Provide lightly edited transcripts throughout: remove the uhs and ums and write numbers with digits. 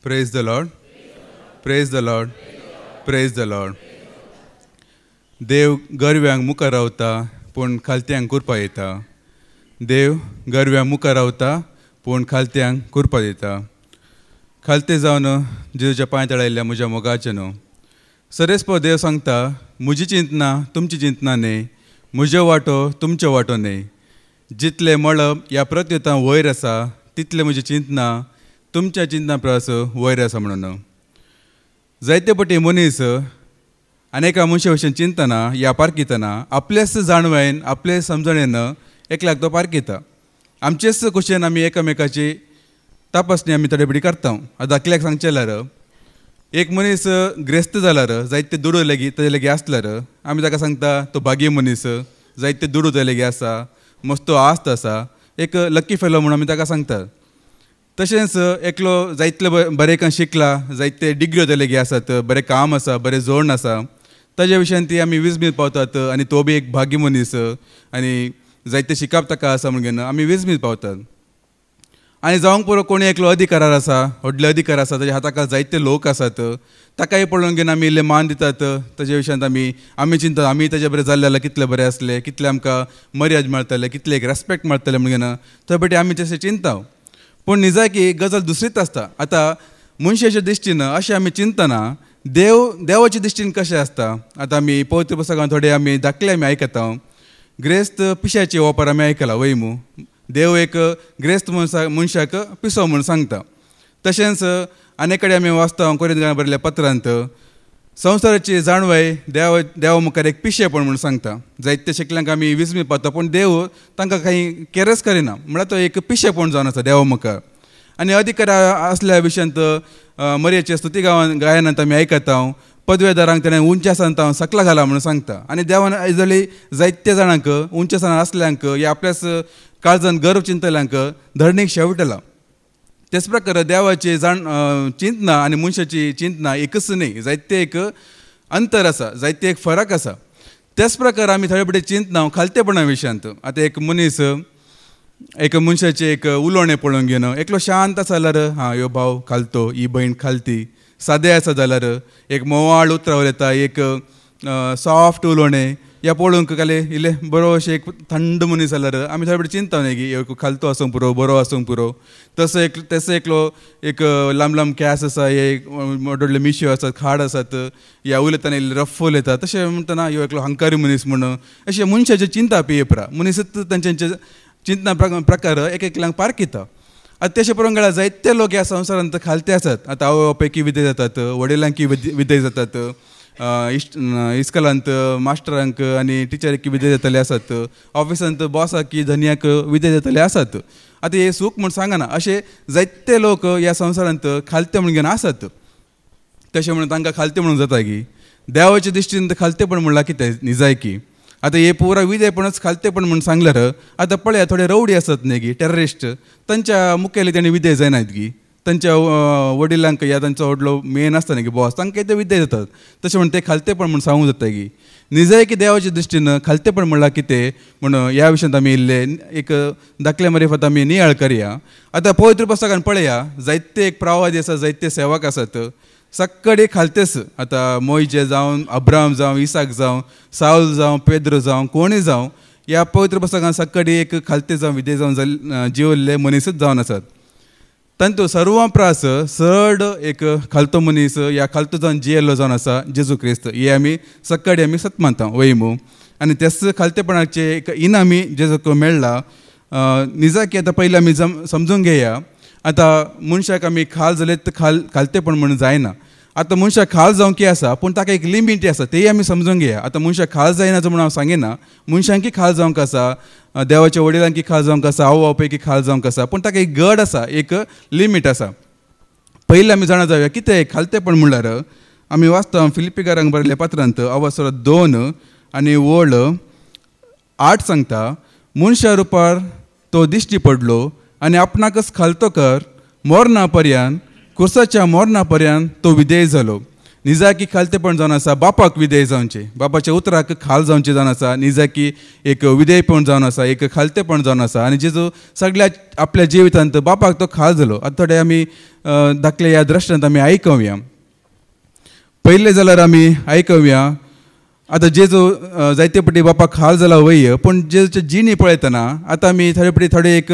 Praise the Lord. Praise the Lord. Praise the Lord. देव गर्व्यांक मुखार रावता पूण खालत्यांक कुरपा येता. देव गर्व्यांक मुखार रावता पूण खालत्यांक कुरपा दिता. खालते जावन जेजूच्या पांय तळायल्या म्हज्या मोगाचे न्हू. सरेस्पो देव सांगता, म्हजी चिंतना तुमची चिंतना न्हय, म्हजो वांटो तुमचो वांटो न्हय. जितले मळब ह्या प्रत्येतां वयर आसा तितले म्हजी चिंतना तुमच्या चिंतना परस वयर आसा म्हणून. जायते पटी मनीस अनेका मनशा भशेन चिंतना या पारकितना आपलेच जाणवेन आपले समजणेन एकल्याक तो पारकिता. आमचेच कुशेन आमी एकामेकाची तपासणी आमी थोडे बडी करता. धाकल्याक सांगचे जाल्यार एक मनीस ग्रेस्त जाल्यार जायते दुडू लेगीत ताजे लेगीत आसल्यार आमी ताका सांगता तो भागी मनीस, जायते दुडू ताजे लेगीत आसा, मस्तो आस्त आसा, एक लकी फेलो म्हणून आमी ताका सांगता. तशेंच एकलो जायतले बरें काम शिकला, जायते डिग्री ते लेगीत आसात, बरें काम आसा, बरें जोड आसा, ताजे विशयान ती आमी विस्मीत पावतात. आनी तो बी एक भाग्य मनीस आनी जायते शिकप ताका आसा म्हणून आमी विस्मीत पावतात. आनी जावंक पुरो कोणी एकलो अधिकारार आसा, व्हडले अधिकार आसा, ताच्या हाताखाल जायते लोक आसात, ताकाय पळोवन घेवन आमी इल्ले मान दितात. ताजे विशयान आमी चिंतात आमी ताजे बरें जाल्ले जाल्यार कितले बरें आसले, कितले आमकां मर्याद मेळटले, कितले एक रेस्पेक्ट मेळटले म्हणून थंय बटी आमी तशें चिंता. पूण निजाकी गजाल दुसरीच आसता. आतां मनशाच्या दिश्टीन अशें आमी चिंतना देवाच्या दिश्टीन कशें आसता. आतां आमी पवित्र पुस्तकांत थोडे आमी दाखले आमी आयकता. ग्रेस्त पिश्याचे वापर आमी आयकला वयमू. देव एक ग्रेस्त मनशाक पिसो म्हूण सांगता. तशेंच आनी कडेन आमी वाचता कोरिंथांत बरयल्ल्या पत्रांत संवसाराची जाणवाय देवा मुखार एक पिशेपण म्हणून सांगता. जायते शिकल्यांक आमी विस्मीत पावता पूण देव तांकां काही केरच करिना, म्हळ्यार तो एक पिशेपण जावन आसा देवा मुखार. आनी अधिकार आसल्या विशयांत मरयेचे स्तुती गायनांत आमी आयकता पदवेदारांक ताणें उंच आसन सकला घाला म्हणून सांगता. आनी देवान आयजली जायते जाणांक उंच आसन आसल्यांक या आपल्याच काळजांत गर्व चिंतल्यांक धरणीक शेवटला. तेच प्रकार देवाची चिंतना आनी मनशाची चिंतना एकच न्ही, जायते एक अंतर आसा, जायते एक फरक आसा. तेच प्रकार आमी थोडे बडे चिंतना खालतेपणा विशयांत. आतां एक मनीस एक मनशाचे एक उलोवणें पळोवन घेवन एकलो शांत आसा जाल्यार ह्यो भाव खालतो, ही भयण खालती. सादें आसा जाल्यार एक मोवाळ उतरावल येता, एक सॉफ्ट उलोवणें या पळोवंक काले इल्ले बरो अशें एक थंड मनीस जाल्यार आमी थोडे बडे चिंता न्ही की ह्यो खालतो आसूंक पुरो, बरो आसूंक पुरो. तसो एकलो एक लांब लांब केंस आसा, एक व्हडले मिश्यो आसात, खाड आसात, ह्या उलयतना इल्ले रफ उलयता, तशें म्हणटना ह्यो एकलो हंकारी मनीस म्हणून अशें मनशाचे चिंता पेपरा मनीसच तांचे चिंतना प्रकार एक एकल्यांक पारकिता. आतां तशें पळोवंक गेल्यार जायते लोक ह्या संवसारांत खालते आसात. आतां आवय बापायकी विधेय जातात, वडिलांकी विधेय जातात, इस्कॉलांत मास्टरांक आनी टिचरीक विधेय जातले आसात, ऑफिसांत बॉसाक धन्याक विधेय जातले आसात. आतां हे सूख म्हूण सांगना, अशे जायते लोक ह्या संवसारांत खालते म्हणून घेवन आसात. तशें म्हणून तांकां खालते म्हणून जाता की देवाच्या दिश्टीन खालतेपण म्हणल्यार कितें निजायकी. आतां हे पुरा विधेयपणच खालतेपण म्हणून सांगल्यार आतां पळया थोडे रवडी आसत न्ही गी, टेररिस्ट, तांच्या मुखेली तेणी विधेय जायनात गी. तांच्या वडिलांक या तांचो व्हडलो मेन आसता न्ही गी बॉस, तांकां ते विधेय जातात. तशें म्हणून ते खालतेपण म्हणून सांगूंक जाता गी. निजायकी देवाच्या दृश्टीन खालतेपण म्हणल्यार कितें म्हणून ह्या विशयांत आमी इल्ले एक दाखले मार्फत आमी नियाळ करया. आतां पवित्र पुस्तकांत पळया जायते एक प्रवादी आसात, जायते सेवक आसात, सक्कडे खालतेस. आतां मोइजे जावं, अब्राहम जावं, इसाक जावं, साऊल जावं, पेद्रो जावं, कोणीय जावं, ह्या पवित्र पुस्तकांत सक्कडे एक खालते जावं विधेय जावं जिवल्ले मनीसच जावन आसात. तांतू सर्वां प्रास चड एक खालतो मनीस ह्या खालतो जावन जियेल्लो जावन आसा जेजू क्रिस्त. हे आमी सक्कडे आमी सत मानता वयमू. आनी तेच खालतेपणाचे एक इनामी जेजूक मेळ्ळा. निजाकी आतां पयलीं आमी समजून घेया. आतां मनशाक आमी खाल जालें खालतेपण म्हणून जायना. आतां मनशाक खाल जावं कितें आसा पूण ताका एक लिमीट आसा, तेय आमी समजून घेया. आतां मनशाक खाल जायना म्हणून हांव सांगिना. मनशांकी खाल जावंक आसा, देवाच्या वडिलांकी खाल जावंक आसा, आवय बापायकी खाल जावंक आसा, पूण ताका एक गड आसा, एक लिमीट आसा. पयलीं आमी जाणा जावया कितें खालतेपण म्हणल्यार आमी वाचता फिलिपिकारांक बरयल्ल्या पत्रांत अवसर 2 आनी वळ 8 सांगता, मनशा रुपार तो दिश्टी पडलो आनी आपणाकच खालतो कर, मोरणा पर्यंत, कुर्साच्या मोरणा पर्यंत तो विधेय जालो. निजाकी खालतेपण जावन आसा बापाक विधेय जावचें, बापाच्या उतराक खाल जावचें जावन आसा, निजाकी एक विधेयपण जावन आसा, एक खालतेपण जावन आसा. आनी जेजू सगळ्या आपल्या जिवितांत बापाक तो खाल जालो. आतां थोडे आमी दाखले ह्या दृश्टांत आमी आयकुया. पयले जाल्यार आमी आयकुया आतां जेजू जायते फावटी बापाक खाल जाला वय, पूण जेजूचे जिणी पळयतना आतां आमी थोडे फावटी थोडे एक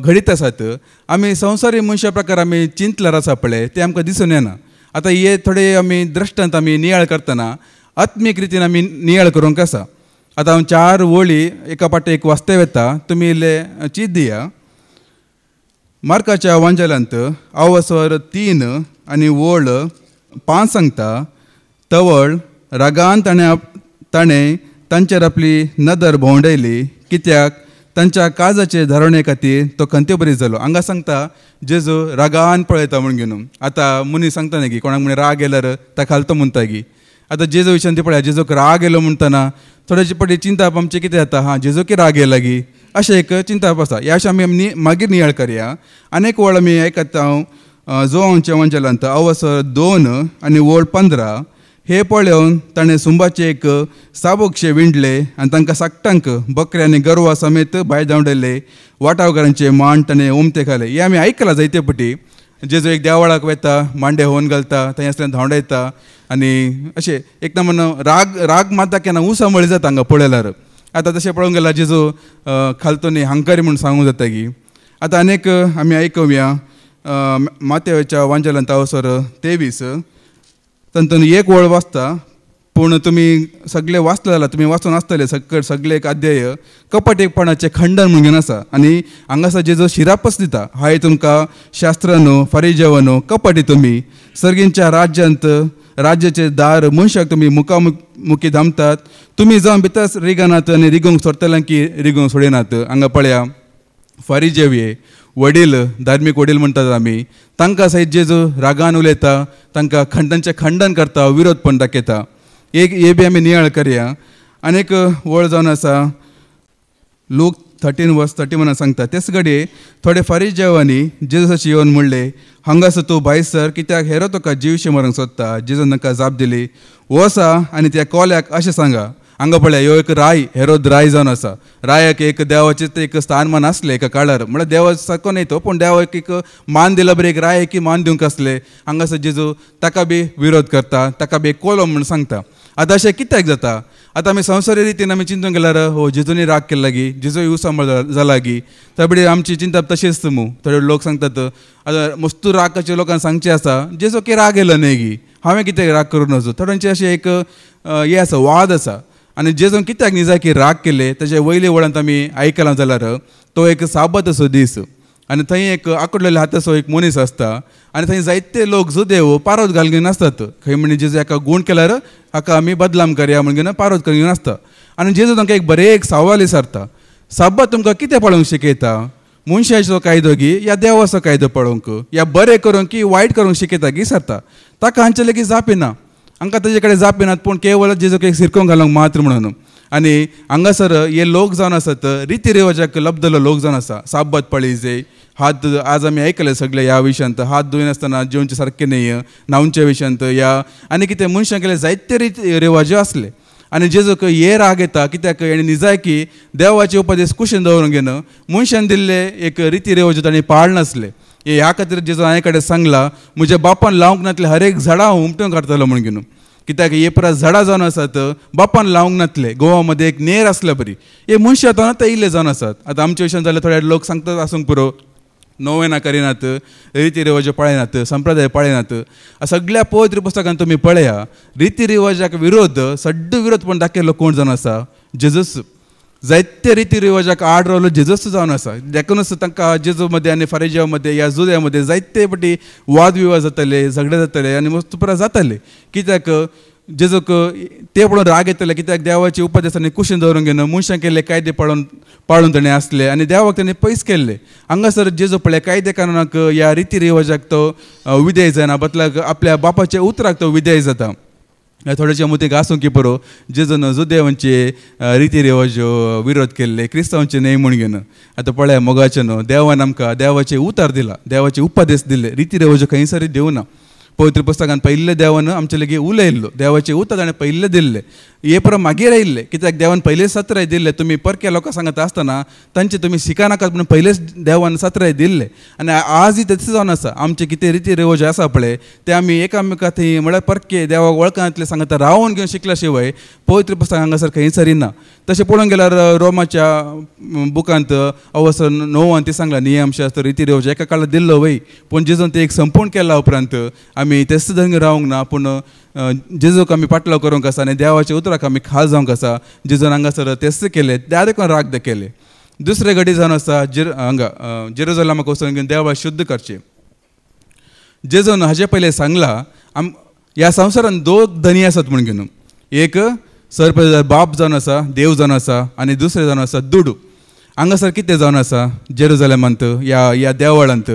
घडीत आसात, आमी संवसारी मनशा प्रकार आमी चिंतल्यार आसा पळय ते आमकां दिसून येना. आतां हे थोडे आमी दृश्टांत आमी नियाळ करतना आत्मीक रितीन आमी नियाळ करूंक आसा. आतां हांव 4 वळी एका पाटी एक वाचते वेता, तुमी इल्ले चीत दिया. मार्काच्या वांजलांत अवसर 3 आनी वळ 5 सांगता, तवळ रागान ताणें तांचेर आपली नदर भोंवडयली, कित्याक तांच्या काजाचे धारणे खातीर तो खंतेबरी जालो. हांगा सांगता जेजू रागान पळयता म्हण घेवन. आतां मनीस सांगता न्ही की कोणाक म्हण राग येल्यार ताका खालतो म्हणटा की. आतां जेजू विशयान ती पळया, जेजूक राग येयलो म्हणटना थोडेशे फावटी चिंताप आमचें कितें जाता, हां जेजूक राग येयला गी अशें एक चिंताप आसा. ह्या अशें आमी मागीर नियाळ करया. आनीक वळ आमी आयकता हांव जोवांच्या वंचलांत अवसर 2 आनी वळ 15. हे पळोवन ताणें सुंबाचे एक साबोकशे विणले आनी तांकां साकटांक बकरे आनी गरवा समेत भायर धांवडयले. वाटावकारांचे मांड ताणें उमते घाले. हे आमी आयकलां जायते फावटी. जेजू एक देवाळाक वता, मांडे होवन घालता, थंय आसल्यान धांवडयता आनी अशें एक म्हण राग मारता केन्ना उसामळी जाता हांगा पळयल्यार. आतां तशें पळोवंक गेल्यार जेजू खालतो न्ही हंकारी म्हूण सांगूंक जाता की. आतां आनीक आमी आयकुया मातेच्या वांजलांत अवसर 23 तातूंत एक वळ वाचता, पूण तुमी सगळे वाचले जाल्यार तुमी वाचून आसतले सगळे एक अध्याय कपटीपणाचें खंडन म्हणून आसा. आनी हांगासर जेजू शिरापस दिता, हाय तुमकां शास्त्रांनो फारिजेवांनो कपटी तुमी, सर्गींच्या राज्याचे दार मनशाक तुमी मुखामुखी धांपतात, तुमी जावन भितर रिगनात आनी रिगूंक सोडटल्यांक की रिगूंक सोडिनात. हांगा पळया फारिजेवी वडील, धार्मीक वडील म्हणटात आमी, तांकां सयत जेजू रागान उलयता, तांकां तांचें खंडन करता, विरोध पण दाखयता. हे बी आमी नियाळ करया. आनीक वळ जावन आसा लूक 13:31 सांगता, तेच घडये थोडे फारिजेवांनी जेजूसाची येवन म्हणले, हांगासर तूं भायर सर, कित्याक हेरो तुका जीवशे मारूंक सोदता. जेजून तांकां जाप दिली, वसा आनी त्या कोल्याक अशें सांगा. हांगा पळया ह्यो एक राय, हेरोद राय जावन आसा. रायाक एक देवाचें एक स्थानमान आसलें एका काळार, म्हळ्यार देवा सारको न्ही तो, पूण देवाक एक मान दिला बरें एक राय एक मान दिवंक आसले. हांगासर जेजू ताका बी विरोध करता, ताका बी कोलो म्हूण सांगता. आतां अशें कित्याक जाता? आतां आमी संवसारी रितीन आमी चिंतूंक गेल्यार हो जेजूनी राग केला गी, जेजूय उसांबळ जाला गी, थोडे आमची चिंता तशीच मू. थोडे लोक सांगतात आतां मस्तू रागाच्या लोकांक सांगचें आसा जेजू की राग येयलो न्ही गी, हांवें कित्याक राग करूं नजो. थोड्यांचे अशें एक हें आसा, वाद आसा. आनी जेजून कित्याक निजाकी राग केले तेजे वयले वळांत आमी आयकलां जाल्यार तो एक साबत असो दीस आनी थंय एक आंकडलेले हाताचो एक मनीस आसता आनी थंय जायते लोक जुदेव पारोत घालून आसतात. खंय म्हणजे जेजू हाका गूण केल्यार हाका आमी बदलाम करया म्हणून पारोत घेवन आसता. आनी जेजू तांकां एक बरें एक सवाल विचारता, साबत तुमकां कितें पळोवंक शिकयता? मनशाचो कायदो गी या देवाचो कायदो पळोवंक, या बरें करूंक की वायट करूंक शिकयता गी सरता. ताका हांचे लेगीत जाप येना, हांकां ताजे कडेन जाप येनात, पूण केवळ जेजूक एक सिरकोंक घालूंक मात्र म्हणून. आनी हांगासर हे लोक जावन आसात रिती रिवाजाक लबदलो लोक जावन आसा. साबत पळयजे, हात आज आमी आयकले सगळे ह्या विशयांत, हात धुयन आसतना जेवचे सारकें न्ही, न्हांवच्या विशयांत या आनी कितें मनशां केले जायते रिती रिवाज्यो आसले. आनी जेजूक हे राग येता कित्याक हेणे निजायकी देवाचे उपदेश कुशीन दवरूंक घेन मनशान दिल्ले एक रिती रिवाज्यो ताणें पाळ नासले. ह्या खातीर जेजू हांये कडेन सांगला, म्हज्या बापान लावंक नातले हर एक झाडां हांव उमटून काडटलो म्हण घेवन. कित्याक हे परस झाडां जावन आसात बापान लावंक नातले, गोवा मध्ये एक नेर आसल्या बरी, हे मनशां आतां ते इल्ले जावन आसात. आतां आमच्या विशयान जाल्यार थोडे लोक सांगतात आसूंक पुरो, नोवेना करिनात, रिती रिवाज पाळयनात, संप्रदाय पाळयनात. सगळ्या पवित्र पुस्तकांत तुमी पळया, रिती रिवाजाक विरोध सड्ड विरोध पण दाखयलो कोण जावन आसा? जेजूस. जायते रिती रिवाजाक आड रावलो जेजूस जावन आसा. देखूनच तांकां जेजू मध्ये आनी फारिजेवा मध्ये या जुद्या मध्ये जायते फावटी वाद विवाद जाताले, झगडे जाताले आनी मस्त पुरा जाताले. कित्याक जेजूक ते पळोवन राग येतले, कित्याक देवाचे उपदेशांनी कुशीन दवरूंक घेन मनशां केल्ले कायदे पाळून ताणें आसले आनी देवाक ताणें पयस केल्ले. हांगासर जेजू पळय कायदे कारणाक ह्या रिती रिवाजाक तो विधेय जायना, बदलाक आपल्या बापाच्या उतराक तो विधेय जाता. थोडेशे मतीक आसूं की पुरो जेजून जुदेवांचे रिती रिवाज विरोध केल्ले, क्रिस्तांवांचे न्हय म्हूण घेवन. आतां पळया मोगाचें न्हू, देवान आमकां देवाचे उतार दिला, देवाचे उपदेश दिले, रिती रिवाज खंयसरी दिवना. पवित्र पुस्तकान पहिले देवान आमचे लेगी उलयल्लो, देवाचे उतर ताणें पहिले दिल्ले, हे पर मागीर आयिल्ले, कित्याक देवान पहिले सत्र दिल्ले. तुमी परक्या लोकांक सांगता आसतना तांचे तुमी शिकनाकात म्हणून पयलेच देवान सत्र दिल्ले. आनी आजय तशें जावन आसा. आमचे कितें रिती रिवोज आसा पळय ते आमी एकामेका थंय म्हळ्यार परके देवाक वळखनातले सांगता रावून घेवन शिकल्या शिवाय पवित्र पुस्तक हांगासर खंयसर ना. तशें पळोवंक गेल्यार रोमाच्या बुकांत अवसर 9 ती सांगला नियमशास्त्र रिती रिवोज एका काळार दिल्लो वय, पूण जेजून ते एक संपूर्ण केला उपरांत आमी तेच धंग रावंक ना, पूण जेजूक आमी पाटलो करूंक आसा आनी देवाच्या उतराक आमी खाल जावंक आसा. जेजून हांगासर तेच केले, त्या देखून राग केले. दुसरे घडी जावन आसा हांगा जेरुसलेमाक वचून घेवन देवाक शुद्ध करचे. जेजून हाजे पयले सांगला ह्या संवसारान 2 धनी आसात म्हूण घेवन, एक सरपंच बाप जावन आसा, देव जावन आसा, आनी दुसरें जावन आसा दुडू. हांगासर कितें जावन आसा जेरुसलेमांत ह्या देवळांत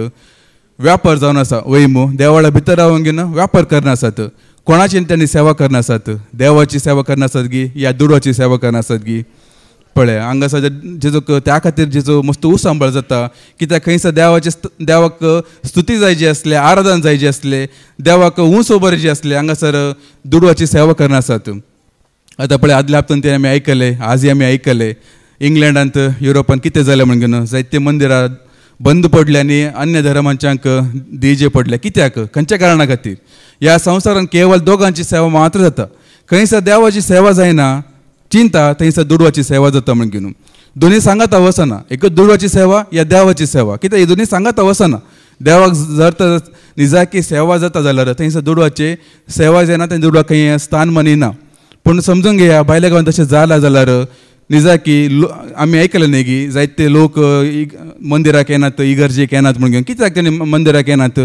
व्यापार जावन आसा. वैमू देवळा भितर रावून घेवन व्यापार करनासात. कोणाची त्यांनी सेवा करनासात, देवाची सेवा करनासात गी या दुडवाची सेवा करनासात गी. पळय हांगासर जेजूक त्या खातीर जेजू मस्त उसांबळ जाता, कित्याक खंयसर देवाक स्तुती जाय जी आसले, आराधन जाय जी आसले, देवाक उंच उबर जी आसले, हांगासर दुडवाची सेवा करनासात. आतां पळय आदल्या हप्त्यान ते आमी आयकले, आजय आमी आयकले इंग्लंडांत युरोपान कितें जालें म्हण घेवन जायते मंदिरां बंद पडले आनी अन्य धर्मांच्यांक दिजे पडले. कित्याक? खंयच्या कारणा खातीर? ह्या संवसारान केवळ दोगांची सेवा मात्र जाता. खंयसर देवाची सेवा जायना चिंता, थंयसर दुडवाची सेवा जाता म्हण घेवन. दोनी सांगात वचना, एकच दुडवाची सेवा या देवाची सेवा. कित्याक ही दोनी सांगात वचना. देवाक जर तर निजाकी सेवा जाता जाल्यार थंयसर दुडवाची सेवा जायना, थंय दुडवाक खंय स्थान मनिना. पूण समजून घेया भायल्या गांवांत तशें जाला जाल्यार निजाकी आमी आयकले न्ही की जायते लोक मंदिराक येनात, इगर्जेक येनात म्हण घेवन. कित्याक तेणी मंदिराक येनात?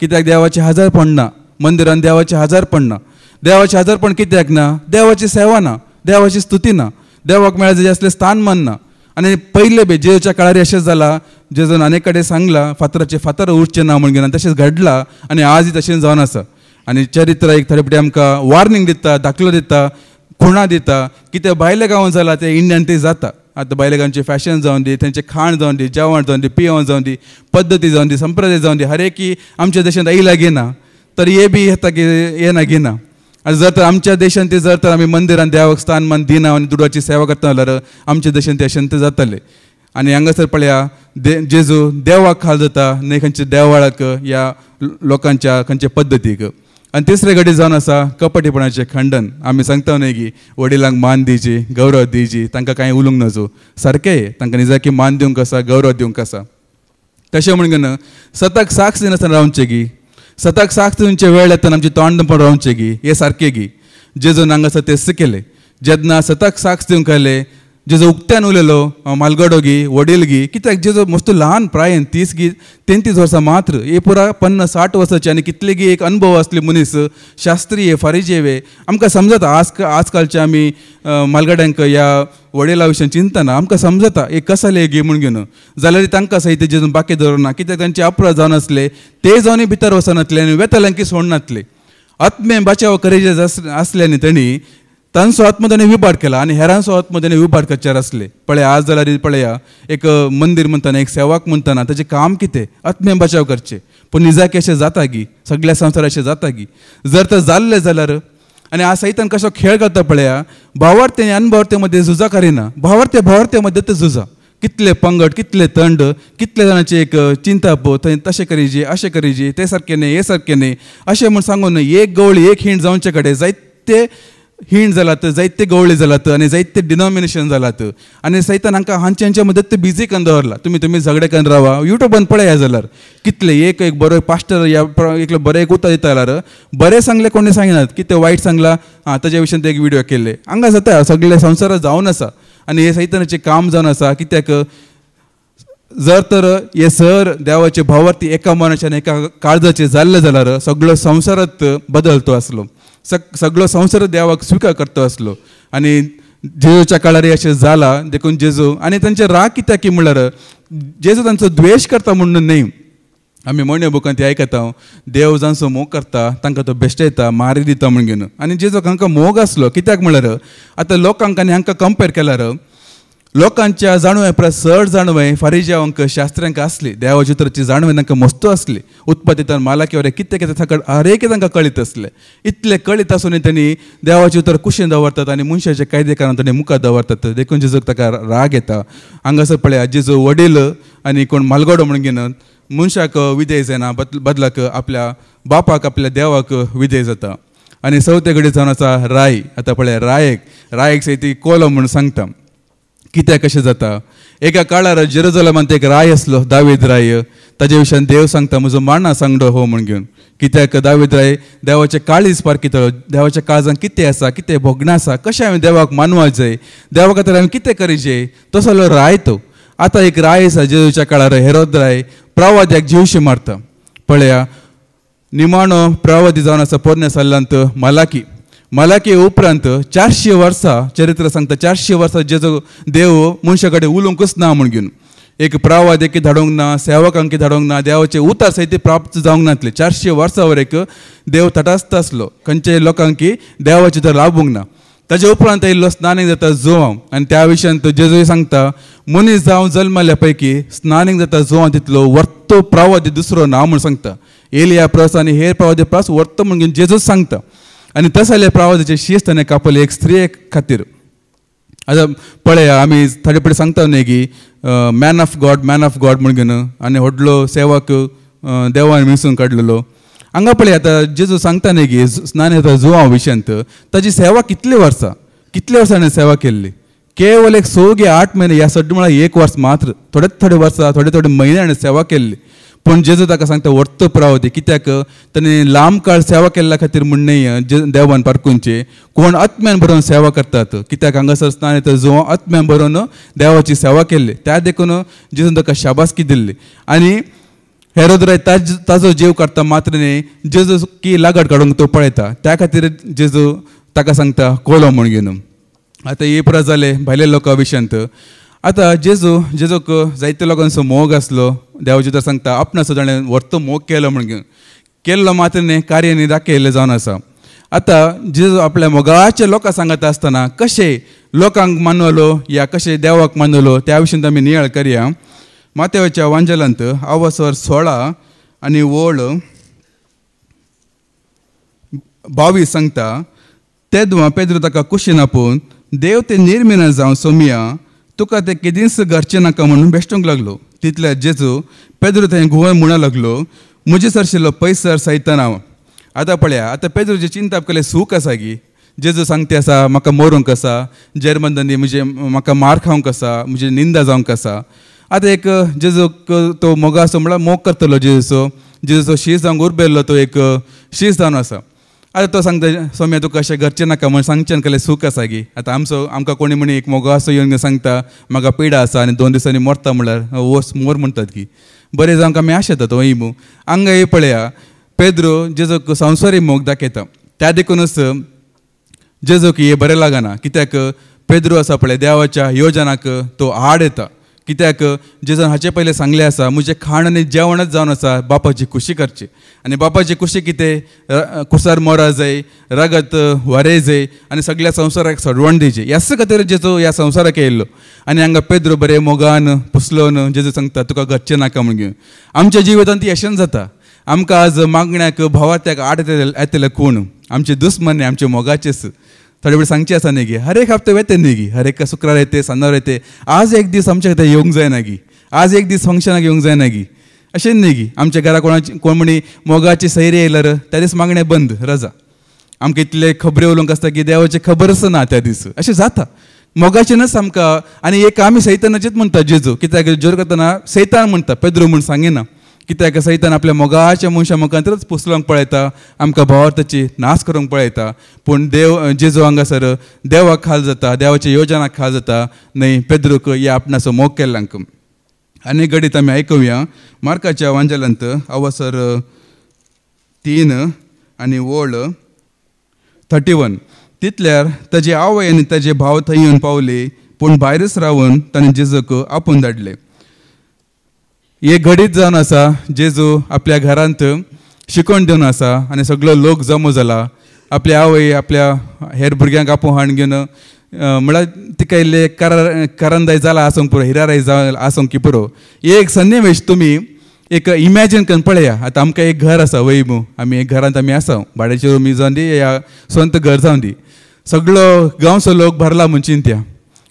कित्याक देवाचे हजारपण ना मंदिरान, देवाचे हजारपण ना. देवाचे हजारपण कित्याक ना? देवाची सेवा ना, देवाची स्तुती ना, देवाक मेळ्ळे जे असले स्थान मान ना. आनी पयले बी जेजूच्या काळार अशें जाला, जेजून अनेक कडेन सांगला फातराचे फातर उठचे ना म्हण घेवन, तशेंच घडला आनी आजय तशें जावन आसा. आनी चरित्र एक थोडे फावटी आमकां वॉर्निंग दिता, दाखलो दिता, खुणा दिता. कितें भायल्या गांवांत जाला ते इंडियान ते जाता. आतां भायल्या गांवची फॅशन जावन दी, तेंचें खाण जावन दी, जेवण जावन दी, पियेवण जावन दी, पद्दती जावन दी, संप्रदाय जावन दी, हर एक आमच्या देशांत येयला घेना, तर हे बी येता की येना घेना. आनी जर तर आमच्या देशांत ते जर तर आमी मंदिरान देवाक स्थान मान दिना आनी दुडवाची सेवा करता जाल्यार आमच्या देशांत ते अशें जाताले. आनी हांगासर पळया जेजू देवाक खाल जाता, न्हय खंयच्या देवाळाक या लोकांच्या खंयच्या पद्दतीक. आनी तिसरे घडी जावन आसा कपटीपणाचें खंडन. आमी सांगता न्हय की वडिलांक मान दिवची, गौरव दिवची, तांकां कांय उलोवंक नजो. सारकें तांकां निजाकी मान दिवंक आसा, गौरव दिवंक आसा. तशें म्हण घेवन सताक साक्ष दिनासतना रावचें गी, सताक साक्ष दिवचे वेळ येतना आमची तोंड पण रावचें गी, हे सारकें गी. जेजून हांगासर तेच केलें. जेन्ना सताक साक्ष दिवंक आयले, जेजो उक्त्यान उलयलो मालगडो गी, वडील गी, कित्याक जेजो मस्त ल्हान प्रायेन 30-33 वर्सां मात्र, हे पुरा 50-60 वर्साचे आनी कितले गी एक अनुभव असले मनीस, शास्त्रीय फारिजेवे. आमकां समजता आजकालचे आमी मालगड्यांक या वडिला विशयी चिंतना आमकां समजता एक कसले गे म्हण घेवन. जाल्यार तांकां सहित जेजून बाकी दवरना, कित्याक तांचे अपराध जावन आसले ते जावनी भितर वचनातले आनी वेतल्यांकी सोडनातले. आत्मे बचाव करेजे आसल्यानी तांणी तांचो आत्म ताणें विभाड केला आनी हेरांचो आत्म ताणें विभाड करचार आसले. पळय आज जाल्यार पळया एक मंदिर म्हणटना, एक सेवाक म्हणटना ताचें काम कितें? आत्मे बचाव करचे. पूण निजाकी अशें जाता गी, सगळ्या संवसार अशें जाता गी. जर तर जाल्लें जाल्यार आनी आज सैतान कसो खेळ करता पळया, भावार्थी आनी अनभावार्थी मध्ये झुजा करिना, भावार्थी मध्ये ते झुजा. कितले पंगड, कितले तंड, कितले जाणांची एक चिंता पो थंय तशें करीजे, अशें करीजे, ते सारकें न्ही, हे सारकें न्ही अशें म्हूण सांगून एक गवळी एक हिंड जावचे कडेन जायते हिंड जालात, जायते गवळी जालात आनी जायते डिनॉमिनेशन जालात. आनी सैतान हांकां हांच्या मदत ते बिजी करून दवरला. तुमी झगडे करून रावा, युट्यूबान पळया जाल्यार कितले एक बरो पास्टर या एक बरें एक उतर दिता जाल्यार बरें सांगले कोणी सांगिनात, कितें वायट सांगला ताचे विशयी एक व्हिडिओ केल्ले. हांगा जाता सगळे संवसारात जावन आसा आनी हे सैतानाचें काम जावन आसा. कित्याक जर तर हे सर देवाचे भावार्थी एका मनाच्यान एका काळजाचे जाल्ले जाल्यार सगळो संवसारात बदलतो आसलो, सगळो संवसार देवाक स्विकार करतो आसलो. आनी जेजूच्या काळार अशें जाला देखून जेजू आनी तांचे राग कित्याक की म्हणल्यार जेजू तांचो द्वेश करता म्हणून न्ही. आमी मोण्या बुकांत ते आयकता देव जांचो मोग करता तांकां तो बेश्टयता, मारी दिता म्हण घेवन. आनी जेजूक हांकां मोग आसलो. कित्याक म्हणल्यार आतां लोकांक आनी हांकां कंपेर केल्यार लोकांच्या जाणवे परस चड जाणवे फारिजांक शास्त्रांक आसली, देवाच्या उतराची जाणवे तांकां मस्त आसली. उत्पत्तीतन मालाकी वरें कितें कितें ताका हर एक तांकां कळीत आसलें. इतलें कळीत आसून तांणी देवाचें उतर कुशीन दवरतात आनी मनशाचे कायदेकारान तांणी मुखार दवरतात. देखून जेजूक ताका राग येता. हांगासर पळया, जेजू वडील आनी कोण मालगडो म्हणून घेनात, मनशाक विधेय जायना, बदलाक आपल्या बापाक आपल्या देवाक विधेय जाता. आनी चवथे घडी जावन आसा राय. आतां पळया, रायक ती कोलो म्हणून सांगता. कित्याक कशें जाता? एका काळार जेरुसलेमांत एक राय आसलो, दावीद राय. ताजे विशयान देव सांगता, म्हजो मांडा सांगडो हो म्हण घेवन. कित्याक दावीद राय देवाचे काळीज पारखितलो. देवाच्या काळजांत कितें आसा, कितें भोगणां आसा, कशें हांवें देवाक मानवाक जाय, देवा खातीर हांवें कितें करीचें, तसलो राय तो. आतां एक राय आसा जेजूच्या काळार, हेरोद राय प्रवाद्याक जीवशी मारता. पळया, निमाणो प्रवादी जावन आसा पोरण्या सालांत मालाकी उपरांत 400 वर्सां चरित्र सांगता. 400 वर्सां जेजो देव मनशा कडेन उलोवंकच ना म्हण घेवन. एक प्रवाद एक धाडोंक ना, सेवकांक धाडोंक ना, देवाचे उतार सहित प्राप्त जावंक नातले. 400 वर्सां वरेक देव तटास्त आसलो, खंयच्याय लोकांक देवाचे तर लाभूंक ना. ताजे उपरांत येयल्लो स्नानीक जाता जोवां. आनी त्या विशयान जेजू सांगता, मनीस जावं जल्मल्या पैकी स्नानीक जाता जोवां तितलो वर्तो प्रवादी दुसरो ना म्हूण सांगता. एलिया प्रस आनी हेर प्रवादी प्रस वर्तो म्हूण घेवन जेजूच सांगता. आनी तसले प्रवादाचे शिस्त ताणें कापले एक स्त्रिये खातीर. आतां पळया, आमी थोडे पडे सांगता न्ही की मॅन ऑफ गॉड म्हण घेवन, आनी व्हडलो सेवक देवान मिसून काडलेलो. हांगा पळय, आतां जेजू सांगता न्ही की स्नान येता जुवां विशयांत, ताची सेवा कितली वर्सां ताणें सेवा केल्ली? केवल एक 6 म्हयने, ह्या सड्ड म्हळ्यार 1 वर्स मात्र. थोडे वर्सां थोडे म्हयने हाणें सेवा केल्ली. पूण जेजू ताका सांगता वर्त प्रवादी. कित्याक ताणें लांब काळ सेवा केल्ल्या खातीर म्हण न्ही देवान पारखुंचे, कोण आत्म्यान भरोवन सेवा करतात. कित्याक हांगासर स्नान येता जुवां आत्म्यान भरोवन देवाची सेवा केल्ली. त्या देखून जेजून ताका शाबासकी दिल्ली. आनी हेरोद राय ताजो जीव काडटा मात्र न्ही, जेजू की लागड काडूंक तो पळयता. त्या खातीर जेजू ताका सांगता कोलो म्हण घेवन. आतां हे पुरो जाले भायल्या लोकां विशयांत. आतां जेजूक जायत्या लोकांचो मोग आसलो. देवाचे तर सांगता आपणाचो ताणें वर्त मोग केलो म्हण घेवन. केल्लो मात्र न्ही, कार्य न्ही दाखयल्लें जावन आसा. आतां जेजू आपल्या मोगाच्या लोकांक सांगता आसतना कशें लोकांक मानवलो या कशें देवाक मानवलो, त्या विशयान आमी नियाळ करया. मातेवाच्या वांजलांत अवसर 16 आनी वळ 22 सांगता, तेदवा पेद्रो ताका कुशीन आपोवन, देव ते निर्मिना जावं सोमिया, तुका ते केदींच घरचें नाका म्हणून बेश्टोंक लागलो. तितल्यात जेजू पेद्रो थंय घुंवळ म्हणूंक लागलो, म्हजे सरशिल्लो पयसर सैतान हांव. आतां पळया, आतां पेद्रोची चिंता केलें सूख आसा की जेजू सांगता आसा म्हाका मरूंक आसा, जेरबंदांनी म्हणजे म्हाका मार खावंक आसा, म्हणजे निंदा जावंक आसा. आतां एक जेजूक तो मोगाचो म्हळ्यार मोग करतलो जेजूचो शीस जावंक उरबेल्लो तो एक शीस जावन आसा. आतां तो सांगता सोम्या तुका अशें घरचें नाका म्हण सांगचें केलें सूख आसा की. आतां आमकां कोणी म्हणी एक मोगाचो येवन सांगता म्हाका पिडा आसा आनी 2 दिसांनी मरता म्हळ्यार वोस मोर म्हणटात की बरें जावंक आमी आशेता तो इमू. हांगा हे पळया, पेद्रो जेजूक संवसारी मोग दाखयता. त्या देखूनच जेजूक हे बरें लागना. कित्याक पेद्रो आसा पळय देवाच्या योजनाक तो आड येता. कित्याक जेजून हाचे पयलें सांगलें आसा, म्हजें खाण आनी जेवणच जावन आसा बापाची खुशी करची. आनी बापाची खुशी कितें? कुसार मोरा जाय, रगत वारे जाय आनी सगळ्या संवसाराक सडवण दिवची. ह्याच खातीर जेजू ह्या संवसाराक येयल्लो. आनी हांगा पेद्रो बरें मोगान पुसलोन जेजू सांगता तुका घरचें नाका म्हण घेवन. आमच्या जिवितांत ती अशेंच जाता. आमकां आज मागण्याक भावात्याक आड येतले कोण? आमचे दुस्मन आमचे मोगाचेच. थोडे वेळ सांगचे आसा न्ही गी, हर एक हप्ते येते न्ही गी, हर एक शुक्रार येते, सांजार येते. आज एक दीस आमच्या खातीर येवंक जायना गी, आज एक दीस फंक्शनाक येवंक जायना गी. अशें न्ही गी, आमच्या घरा कोण म्हणी मोगाची सैरी येयल्यार त्या दीस मागणें बंद, रजा. आमकां इतले खबऱ्यो उलोवंक आसता की देवाची खबरच ना त्या दीस. अशें जाता मोगाचेनच आमकां. आनी एक आमी सैतानाचेच म्हणटा जेजू. कित्याक जोर करतना सैतान म्हणटा, पेद्रो म्हूण सांगिना. कित्याक सैतान आपल्या मोगाच्या मनशा मुखांतरच पुसलोवंक पळयता, आमकां भावार्थाची नाश करूंक पळयता. पूण जेजू हांगासर देवाक खाल जाता, देवाच्या योजनाक खाल जाता न्हय, पेद्रूक ह्या आपणाचो मोग केल्ल्यांक. आनी घडीत आमी आयकुया मार्काच्या वांजलांत अवसर 3 आनी वळ 31. तितल्यार ताजी आवय आनी ताजे भाव थंय येवन पावले, पूण भायरच रावन ताणें जेजूक आपोवन धाडले. हे घडीत जावन आसा, जेजू आपल्या घरांत शिकवण दिवन आसा आनी सगळो लोक जमो जाला. आपल्या आवय आपल्या हेर भुरग्यांक आपोवन हाडून घेवन म्हळ्यार तिका इल्ले करंदाय जाला आसूंक पुरो हिराराय जावन आसूंक की पुरो एक सन्निवेश तुमी एक इमॅजिन करून पळया. आतां आमकां एक घर आसा वैमू आमी एक घरांत आमी आसा भाड्याची रूमी जावन दी या स्वंत घर जावन दी सगळो गांवचो लोक भरला म्हूण चिंत्या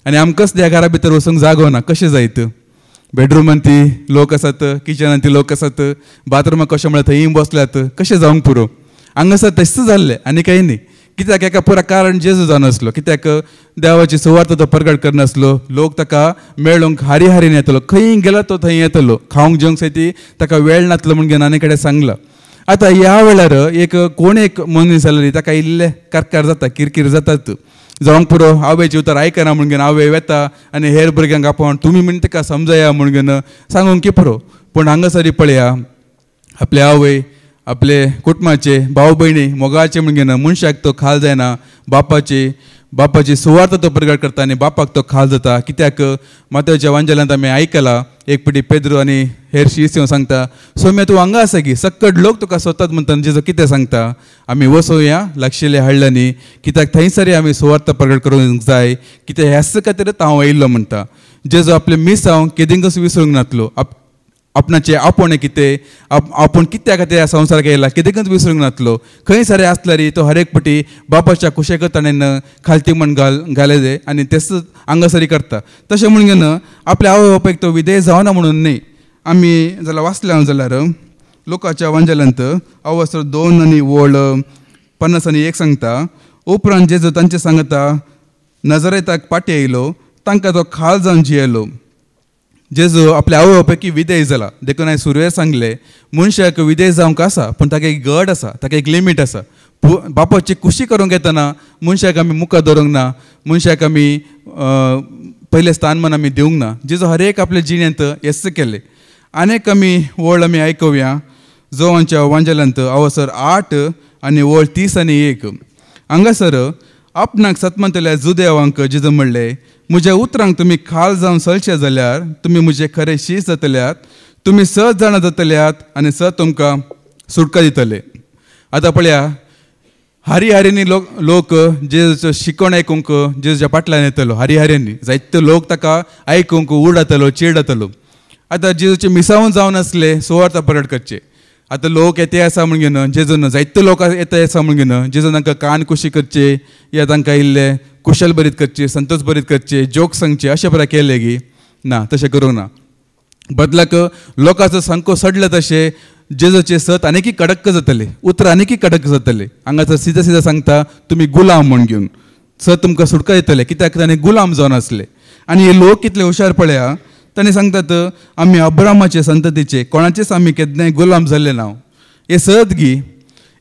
आनी आमकांच त्या घरा भितर वचूंक जागो ना. कशें जायत बेडरुमान ती लोक आसात किचनान ती लोक आसात बाथरुमाक कशें म्हळ्यार थंय बसल्यात कशें जावंक पुरो हांगासर तशेंच जाल्लें आनी काही न्ही. कित्याक एका पुरा कारण जेजू जावन आसलो कित्याक देवाची सुवार्थ तो प्रगट करनासलो. लोक ताका मेळोंक हारी हारीन येतलो खंय गेलो तो थंय येतलो खावंक जेवंक सयती ताका वेळ नासलो म्हूण घेवन आनी कडेन सांगला. आतां ह्या वेळार एक कोण एक मनीस जाल्यार ताका इल्ले कारकार जाता किरकीर जातात जावंक पुरो आवयचें उतर आयकना म्हूण घेवन आवय वेता आनी हेर भुरग्यांक आपोवन तुमी म्हण ताका समजया म्हूण घेवन सांगूंक की पुरो. पूण हांगासरी पळया आपले आवय आपले कुटुंबाचे भाव भयणी मोगाचे म्हूण घेवन मनशाक तो खाल जायना बापाची सुवार्थ तो प्रगट करता आनी बापाक तो खाल जाता. कित्याक मातयेच्या वांजेलांत आमी आयकलां एक पिटी पेद्रू आनी हेर शीस येवन सांगता सौम्या तूं हांगा आसा की सक्कड लोक तुका सोदतात म्हणटा जेजो कितें सांगता आमी वचोवया लागशिल्ले हाडल्यानी कित्याक थंयसरी आमी सुवार्थ प्रगट करूंक जाय कित्याक ह्याच खातीरच हांव येयल्लो म्हणटा. जेजो आपले मीस हांव केदिंकच विसरूंक नासलो आपणाचे आपूण कितें आपूण कित्या खातीर ह्या संवसाराक येयला केदिकच विसरूंक नासलो. खंय सारे आसल्यार तो हर एक पटी बापाच्या कुशेक ताणें खालती म्हण घाले जाय आनी तेच हांगासरी करता. तशें म्हूण घेवन आपल्या आवय बापायक तो विधेय जावना म्हणून न्ही. आमी जाल्यार वाचल्या जाल्यार लोकाच्या वांजेलांत अवसर 2 आनी वळ 50 आनी 1 सांगता उपरांत जेजू तांचे सांगता नजरेताक पाटी येयलो तांकां तो खाल जावन जियेलो. जेजू आपल्या आवय बापायकी विधेय जाला देखून हांवें सुरवेर सांगलें मनशाक विधेय जावंक आसा पूण ताका एक गट आसा ताका एक लिमीट आसा. बापाची खुशी करूंक येतना मनशाक आमी मुखार दवरूंक ना मनशाक आमी पयलें स्थानमान आमी दिवंक ना. जेजू हर एक आपल्या जिणेंत हेच केलें. आनीक आमी वळ आमी आयकुया जो आमच्या वांजेलांत अवसर 8 आनी वळ 30 आनी 1 हांगासर आपणाक सतमंतल्या जुदेवांक जेजू म्हणलें म्हज्या उतरांक तुमी खाल जावन चलचे जाल्यार तुमी म्हजे खरे शीस जातल्यात तुमी 7 जाणां जातल्यात आनी 7 तुमकां सुटका दितले. आतां पळया हारी हारीनी लोक जेजूचो शिकवण आयकूंक जेजूच्या फाटल्यान येतलो हारी हारीनी जायते लोक ताका आयकूंक उडतलो चिडतलो. आतां जेजूचे मिसावून जावन आसले सुवार्थ प्रगट करचे. आतां लोक येते आसा म्हूण घेवन जेजून जायते लोक येता आसा म्हूण घेवन जेजून तांकां कान कुशी करचे या तांकां इल्ले कुशल बरीत करचे संतोष बरीत करचे जोक सांगचे अशें प्रकार केले की ना तशें करूंक ना. बदलाक लोकांचो संको सडले तशें जेजूचे सत आनीक कडक जातले उतर आनीक कडक जातले. हांगासर सिदा सिदा सांगता तुमी गुलाम म्हूण घेवन सत तुमकां सुटका दितले कित्याक ताणें गुलाम जावन आसले. आनी हे लोक कितले हुशार पळया ताणें सांगतात आमी अब्रामाचे संततीचे कोणाचेच आमी केन्नाय गुलाम जाल्ले ना. हे सत गी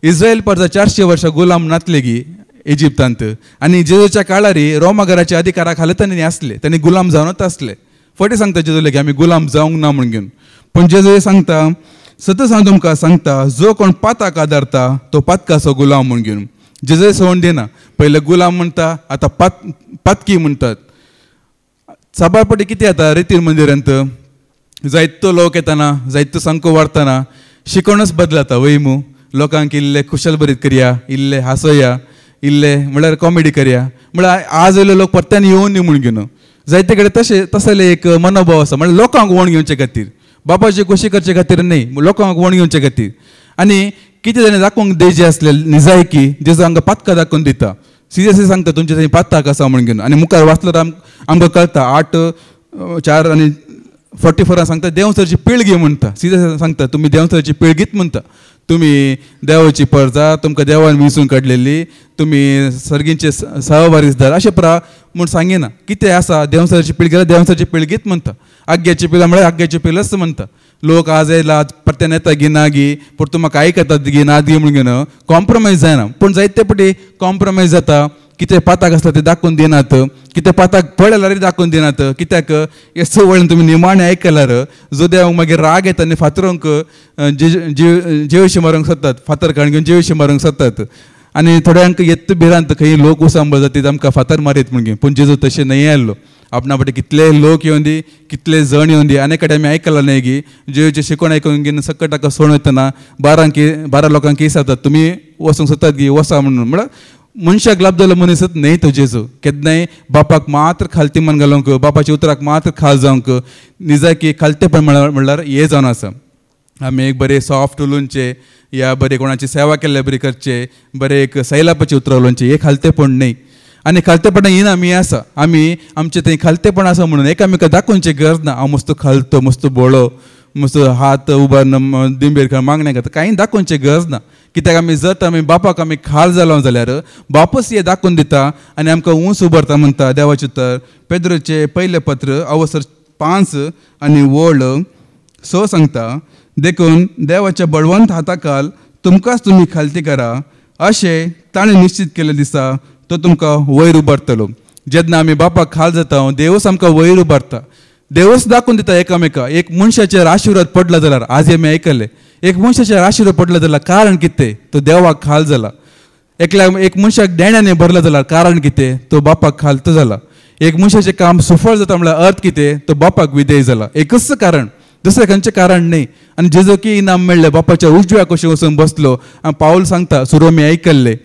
इस्रायल परजा 400 वर्सां गुलाम नातले गी इजिप्तांत आनी जेजूच्या काळार रोमाघराच्या अधिकारा खाला तांणी आसले तांणी गुलाम जावनच आसले. फटे सांगता जेजूले की आमी गुलाम जावंक ना म्हूण घेवन. पूण जेजू सांगता सत हांव तुमकां सांगता जो कोण पाताक आदारता तो पातकाचो गुलाम म्हूण घेवन. जेजू सोडून दिना पयले गुलाम म्हणटा आतां पातकी म्हणटात. सबापटी कितें जाता रितीन मंदिरांत जायतो लोक येताना जायतो संको वाडटाना शिकवणच बदलता वैमू लोकांक इल्ले कुशल बरीत करया इल्ले हांसोया इल्ले म्हळ्यार कॉमेडी करया म्हळ्यार आज येयले लोक परत्यान येवन न्ही म्हूण घेवन जायते कडेन तसले एक मनोभाव आसा म्हळ्यार लोकांक वण घेवचे खातीर बापाची खोशी करचे खातीर न्ही लोकांक वण घेवचे खातीर. आनी कितें ताणें दाखोवंक देजे आसले निजायकी जेजू हांकां पातकां दाखोवन दिता सिरियसली सांगता तुमचे थंय पातकाक आसा म्हूण घेवन. आनी मुखार वाचल्यार आमकां कळटा 8:4 आनी 44 सांगता देंवसरची पिळगी म्हणटा. सिरियस सांगता तुमी देंवसरची पिळगीत म्हणटा तुमी देवाची परजा तुमकां देवान विंचून काडलेली तुमी सर्गींचे सहवारीसदार अशें म्हूण सांगिना. कितें आसा देंवसरची पिळगी देंवसरची पिळगीत म्हणटा. आग्याची पिळा म्हळ्यार आग्याची पिळच म्हणटा. लोक आज येयला परत्यान येता गी ना गी पूण तूं म्हाका आयकतात गी नात गी म्हूण घेवन कॉम्प्रोमायज जायना. पूण जायते पटी कॉम्प्रोमायज जाता. कितें पाताक आसता ते दाखोवन दिनात कितें पाताक पळयल्यार दाखोवन दिनात. कित्याक येसो वळून तुमी निमाणें आयकल्यार जो देवाक मागीर राग येता आनी फातरूंक जेवशी मारूंक सोदतात फातर काण घेवन जेवशी मारूंक सोदतात. आनी थोड्यांक येत्त भिरांत खंय लोक उसांबळ जातात आमकां फातर मारीत म्हूण घेवन. पूण जेजू तशें न्हय आयल्लो. आपणा फाटी कितले लोक येवन दी कितले जण येवन दी आनी कडेन आमी आयकलां न्हय की जेजूचें शिकवण आयकून घेवन सकट ताका सोडून वतना 12 लोकांक केस जातात तुमी वचूंक सोदतात गी वसा म्हणून म्हळ्यार मनशाक लाभ जालो मनीसच न्ही तो जेजू केन्नाय बापाक मात्र खालती मन घालूंक बापाच्या उतराक मात्र खाल जावंक निजाकी खालतेपण म्हणल्यार हे जावन आसा. आमी एक बरे सॉफ्ट उलोवचे या बरे कोणाची सेवा केल्ले बरी करचे बरे एक सैलापाचे उतर उलोवचे हे खालतेपण न्ही. आनी खालतेपणा येन आमी आसा आमी आमचे थंय खालतेपण आसा म्हणून एकामेकाक दाखोवची गरज ना. हांव मस्त खालतो मस्त बोळो मस्त हात उबारून दिंबेर मागण्या करता कांय दाखोवची गरज ना. कित्याक आमी जर आमी बापाक आमी खाल जालो जाल्यार बापूच हे दाखोवन दिता आनी आमकां ऊंच उबरता म्हणटा देवाचें उतर. पेद्रोचें पयलें पत्र अवसर 5 आनी वळ 6 सांगता देखून देवाच्या बळवंत हाताखाल तुमकांच तुमी खालती करा अशें ताणें निश्चित केले दिसा तो तुमकां वयर उबारतलो. जेन्ना आमी बापाक खाल जाता देवच आमकां वयर उबारता. देवच दाखोवन दिता एकामेकाक. एक मनशाचेर आशिर्वाद पडला जाल्यार आज आमी आयकले एक मनशाचेर आशिर्वाद पडला जाल्यार कारण कितें तो देवाक खाल जाला. एक मनशाक देण्याने भरला जाल्यार कारण कितें तो बापाक खालतो जाला. एक मनशाचें काम सफळ जाता म्हणल्यार अर्थ कितें तो बापाक विधेय जाला. एकच कारण दुसरें खंयचें कारण न्ही. आनी जेजो की इनाम मेळ्ळें बापाच्या उजव्या कशें वचून बसलो. पावल सांगता सुरू आमी आयकल्ले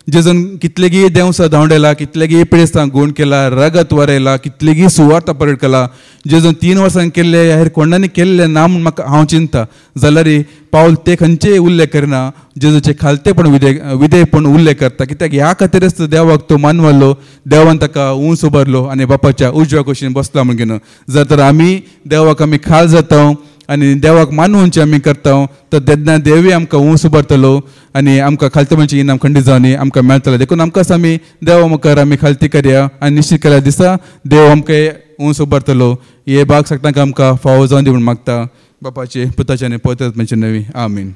जेजून कितलेगी देवसां धांवडेला कितलेगी पिळेस्तांक गूण केला रगत वरयला कितलेगी सुवार्थ परड केला. जेजून 3 वर्सां केल्ले हेर कोणांनी केल्ले ना म्हूण म्हाका हांव चिंता जाल्यार पावल ते खंयचेय उल्लेख करना. जेजूचे खालतेपण विधेयपण उल्लेख करता. कित्याक ह्या खातीरच देवाक तो मानवलो देवान ताका उंच उबारलो आनी बापाच्या उजव्या कुशीन बसला म्हण घेवन. जर तर आमी देवाक आमी खाल जाता आनी देवाक मानवनचे आमी करता तर तेन्ना देवी आमकां उंच उबारतलो आनी आमकां खालतेपणाचें इनाम खंडीत जावनी आमकां मेळटलें. देखून आमकांच आमी देवा मुखार आमी खालती करया आनी निश्चित केल्या दिसा देव आमकां उंच उबारतलो. हे भाग सांगता आमकां फावो जावन दी म्हूण मागता बापाचे पुताचे आनी पवित्र आत्म्याचे नवी आमीन.